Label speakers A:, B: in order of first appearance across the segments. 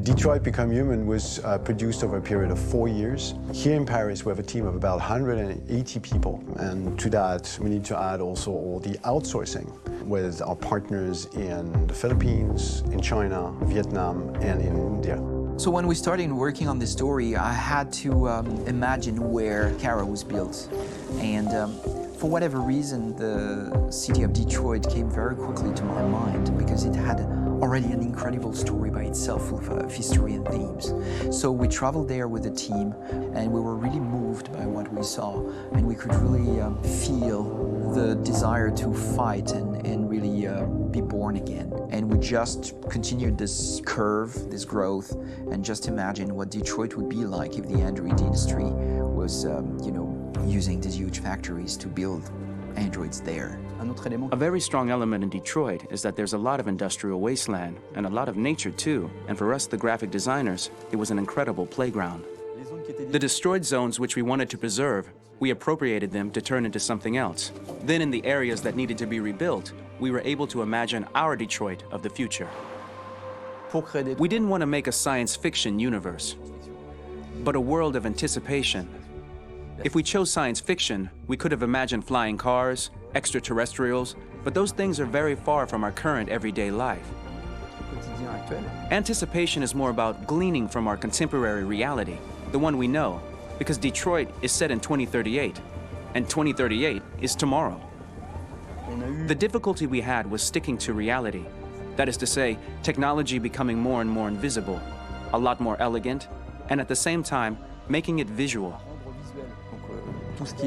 A: Detroit Become Human was produced over a period of 4 years. Here in Paris, we have a team of about 180 people. And to that, we need to add also all the outsourcing with our partners in the Philippines, in China, Vietnam, and in India.
B: So when we started working on this story, I had to imagine where Kara was built. And for whatever reason, the city of Detroit came very quickly to my mind because it had already an incredible story by itself full of history and themes. So we traveled there with the team and we were really moved by what we saw, and we could really feel the desire to fight and really be born again. And we just continued this curve, this growth, and just imagine what Detroit would be like if the Android industry was, using these huge factories to build androids there.
C: A very strong element in Detroit is that there's a lot of industrial wasteland and a lot of nature too, and for us, the graphic designers, it was an incredible playground. The destroyed zones which we wanted to preserve, we appropriated them to turn into something else. Then in the areas that needed to be rebuilt, we were able to imagine our Detroit of the future. We didn't want to make a science fiction universe, but a world of anticipation. If we chose science fiction, we could have imagined flying cars, extraterrestrials, but those things are very far from our current everyday life. Anticipation is more about gleaning from our contemporary reality, the one we know, because Detroit is set in 2038, and 2038 is tomorrow. The difficulty we had was sticking to reality. That is to say, technology becoming more and more invisible, a lot more elegant, and at the same time, making it visual.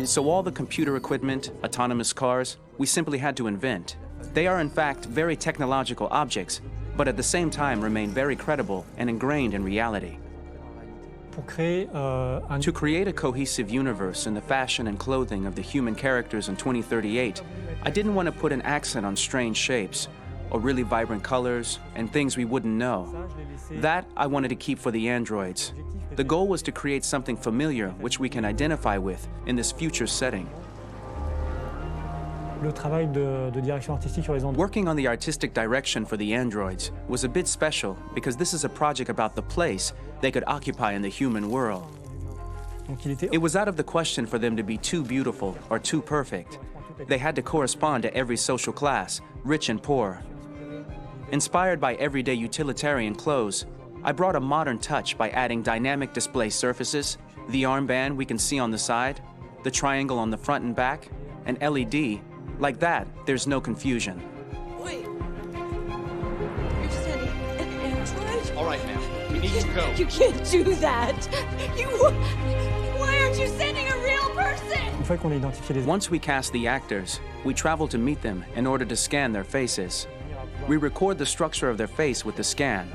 C: So all the computer equipment, autonomous cars, we simply had to invent. They are in fact very technological objects, but at the same time remain very credible and ingrained in reality. To create a cohesive universe in the fashion and clothing of the human characters in 2038, I didn't want to put an accent on strange shapes, or really vibrant colors, and things we wouldn't know. That I wanted to keep for the androids. The goal was to create something familiar which we can identify with in this future setting. Working on the artistic direction for the androids was a bit special because this is a project about the place they could occupy in the human world. It was out of the question for them to be too beautiful or too perfect. They had to correspond to every social class, rich and poor. Inspired by everyday utilitarian clothes, I brought a modern touch by adding dynamic display surfaces, the armband we can see on the side, the triangle on the front and back, an LED. Like that, there's no confusion.
D: Wait. You're sending an android?
E: All right, ma'am. We need to go.
D: You can't do that. Why aren't you sending a real person?
C: Once we cast the actors, we travel to meet them in order to scan their faces. We record the structure of their face with the scan,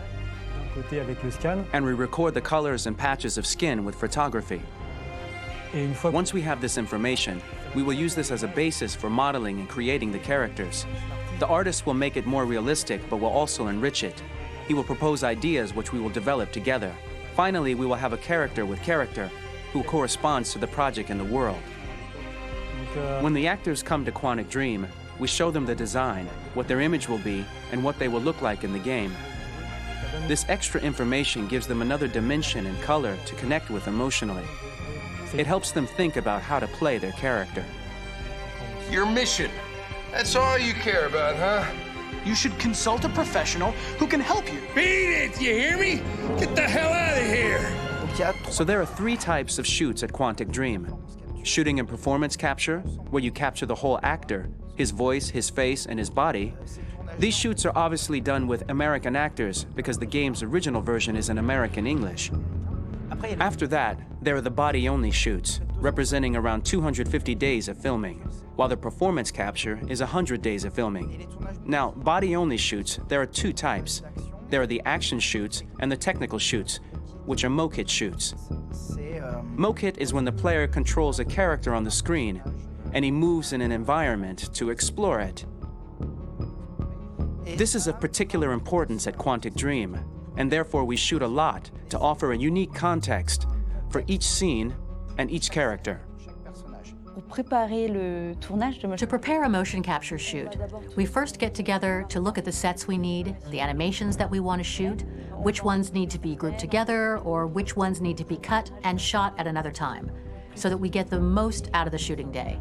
C: and we record the colors and patches of skin with photography. Once we have this information, we will use this as a basis for modeling and creating the characters. The artist will make it more realistic, but will also enrich it. He will propose ideas which we will develop together. Finally, we will have a character with character who corresponds to the project and the world. When the actors come to Quantic Dream, we show them the design, what their image will be, and what they will look like in the game. This extra information gives them another dimension and color to connect with emotionally. It helps them think about how to play their character.
E: Your mission. That's all you care about, huh?
F: You should consult a professional who can help you.
E: Beat it, you hear me? Get the hell out of here!
C: So there are 3 types of shoots at Quantic Dream. Shooting and performance capture, where you capture the whole actor, his voice, his face, and his body. These shoots are obviously done with American actors because the game's original version is in American English. After that, there are the body-only shoots, representing around 250 days of filming, while the performance capture is 100 days of filming. Now, body-only shoots, there are 2 types. There are the action shoots and the technical shoots, which are mokit shoots. Mokit is when the player controls a character on the screen, and he moves in an environment to explore it. This is of particular importance at Quantic Dream, and therefore we shoot a lot to offer a unique context for each scene and each character.
G: To prepare a motion capture shoot, we first get together to look at the sets we need, the animations that we want to shoot, which ones need to be grouped together, or which ones need to be cut and shot at another time, so that we get the most out of the shooting day.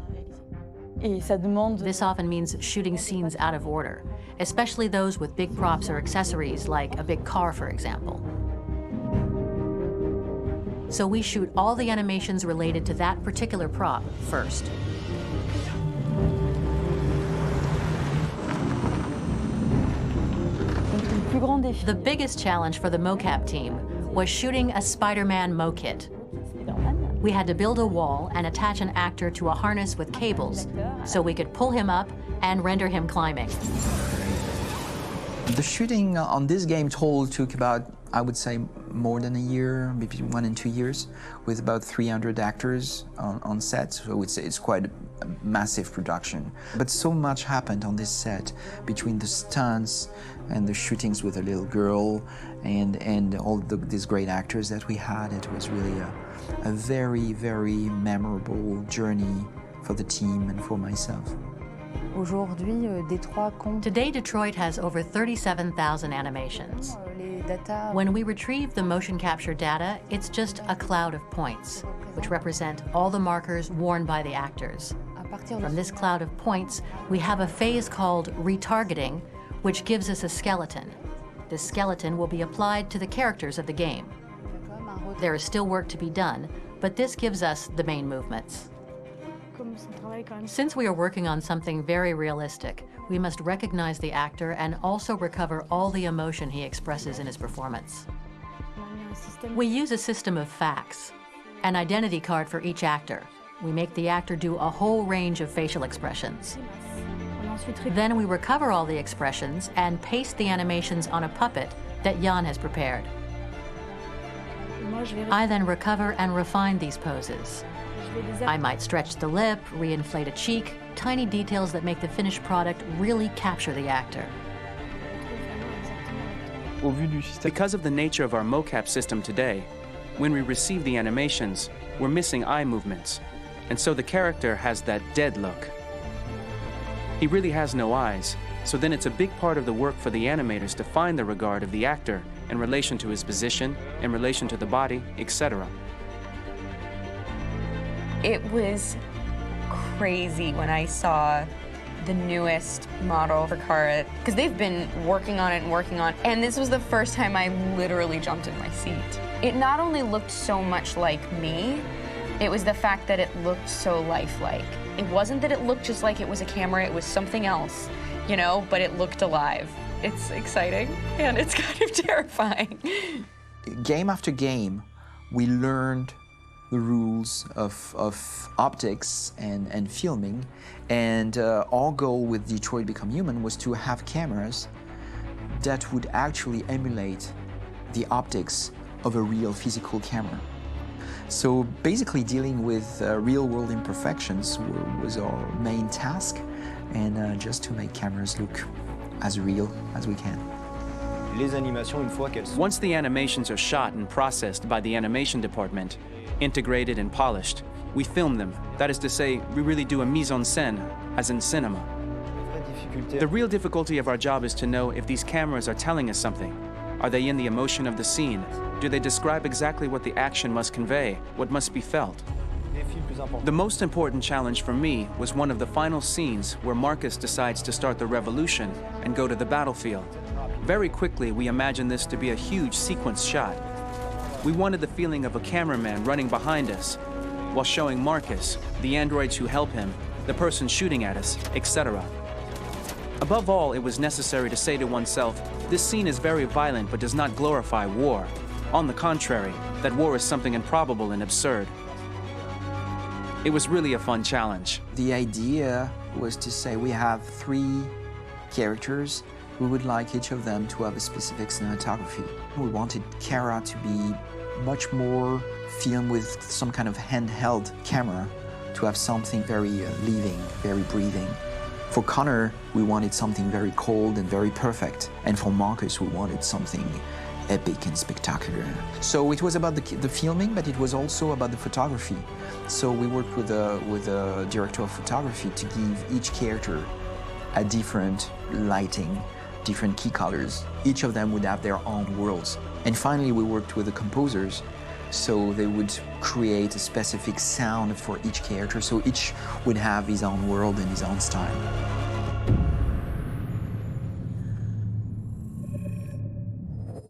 G: This often means shooting scenes out of order, especially those with big props or accessories, like a big car, for example. So we shoot all the animations related to that particular prop first. The biggest challenge for the mocap team was shooting a Spider-Man mo-kit. We had to build a wall and attach an actor to a harness with cables so we could pull him up and render him climbing.
B: The shooting on this game total took about, I would say, more than a year, maybe 1 and 2 years, with about 300 actors on set. So I would say it's quite a massive production. But so much happened on this set between the stunts and the shootings with a little girl and all these great actors that we had. It was really a very, very memorable journey for the team and for myself.
G: Today, Detroit has over 37,000 animations. When we retrieve the motion capture data, it's just a cloud of points, which represent all the markers worn by the actors. From this cloud of points, we have a phase called retargeting, which gives us a skeleton. This skeleton will be applied to the characters of the game. There is still work to be done, but this gives us the main movements. Since we are working on something very realistic, we must recognize the actor and also recover all the emotion he expresses in his performance. We use a system of facts, an identity card for each actor. We make the actor do a whole range of facial expressions. Then we recover all the expressions and paste the animations on a puppet that Jan has prepared. I then recover and refine these poses. I might stretch the lip, reinflate a cheek, tiny details that make the finished product really capture the actor.
C: Because of the nature of our mocap system today, when we receive the animations, we're missing eye movements, and so the character has that dead look. He really has no eyes, so then it's a big part of the work for the animators to find the regard of the actor in relation to his position, in relation to the body, etc.
H: It was crazy when I saw the newest model for Kara, because they've been working on it and working on it, and this was the first time I literally jumped in my seat. It not only looked so much like me, it was the fact that it looked so lifelike. It wasn't that it looked just like it was a camera, it was something else, you know, but it looked alive. It's exciting, and it's kind of terrifying.
B: Game after game, we learned the rules of optics and filming, and our goal with Detroit Become Human was to have cameras that would actually emulate the optics of a real physical camera. So basically dealing with real-world imperfections was our main task, and just to make cameras look as real as we can.
C: Once the animations are shot and processed by the animation department, integrated and polished, we film them. That is to say, we really do a mise en scène, as in cinema. The real difficulty of our job is to know if these cameras are telling us something. Are they in the emotion of the scene? Do they describe exactly what the action must convey, what must be felt? The most important challenge for me was one of the final scenes where Marcus decides to start the revolution and go to the battlefield. Very quickly, we imagined this to be a huge sequence shot. We wanted the feeling of a cameraman running behind us while showing Marcus, the androids who help him, the person shooting at us, etc. Above all, it was necessary to say to oneself, this scene is very violent but does not glorify war. On the contrary, that war is something improbable and absurd. It was really a fun challenge.
B: The idea was to say we have 3 characters. We would like each of them to have a specific cinematography. We wanted Kara to be much more filmed with some kind of handheld camera, to have something very living, very breathing. For Connor, we wanted something very cold and very perfect. And for Marcus, we wanted something epic and spectacular. So it was about the filming, but it was also about the photography. So we worked with a director of photography to give each character a different lighting, different key colors. Each of them would have their own worlds. And finally, we worked with the composers, so they would create a specific sound for each character, so each would have his own world and his own style.